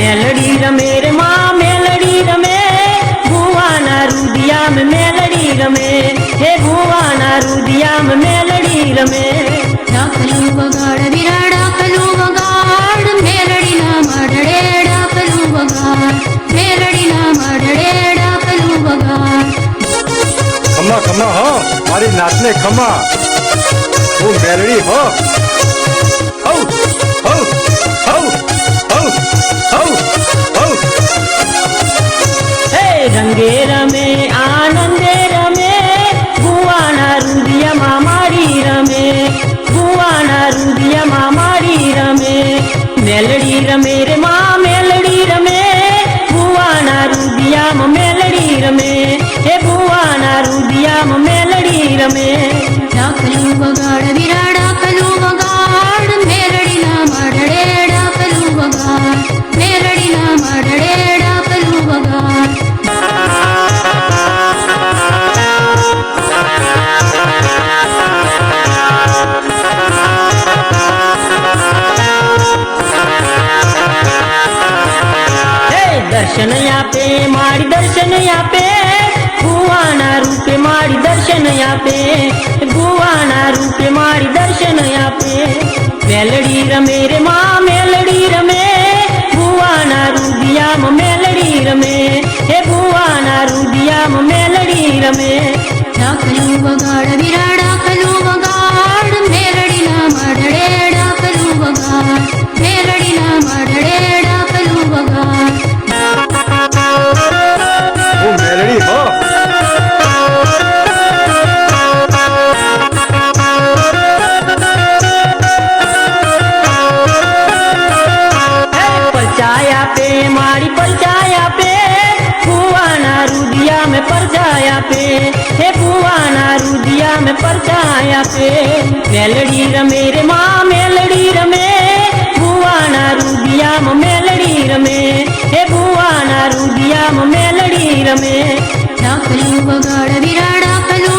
melody रमे रे माँ मेलडी रमे भुवाना रुदिया में मेलडी रमे हे भुवाना रुदिया में मेलडी रमे डाकलू बगाड़ विरा डाकलू बगाड़ मेलडी ना मडड़े डाकलू बगाड़ मेलडी ना मडड़े डाकलू बगाड़ खम्मा खम्मा हो मारी नाचने खम्मा वो मेलडी हो हो हो हो हो हो हो हे रंगे रमे आनंदे रमे भुवाना रुदिया मामारी रमे भुवाना रुदिया मामारी रमे मेलडी रमे रे माँ मेलडी रमे भुवाना रुदिया मेलडी रमे हे भुवाना रुदिया मेलडी रमे डाकलू बगाड़ विरा डाकलू बगाड़ मेलडी ना मडड़े डाकलू बगाड़ मेलडी ना मडड़े डाकलू बगाड़ दर्शन यापे मारी दर्शन यापे भुवाना रूपे मारी दर्शन यापे भुवाना रूपे मारी दर्शन यापे मेलडी रमे रे माँ मेलडी रमे भुवाना रुदिया मेलडी रमे हे भुवाना रुदिया मेलडी रमे डाकलू बगाड़ विरा डाकलू बगाड़ मेलडी ना मडड़े डाकलू बगाड़ मेलडी ना मडड़े डाकलू बगाड़ वो मेलडी हो परछाया पे मारी परछाया पे भुवाना रुदिया में परछाया पे हे भुवाना रुदिया में परछाया पे मेलडी रमे रे माँ मेलडी रमे भुवाना रुदिया मेलडी रमे हे भुवाना रुदिया मेलडी रमे डाकलू बगाड़ विरा डाकलू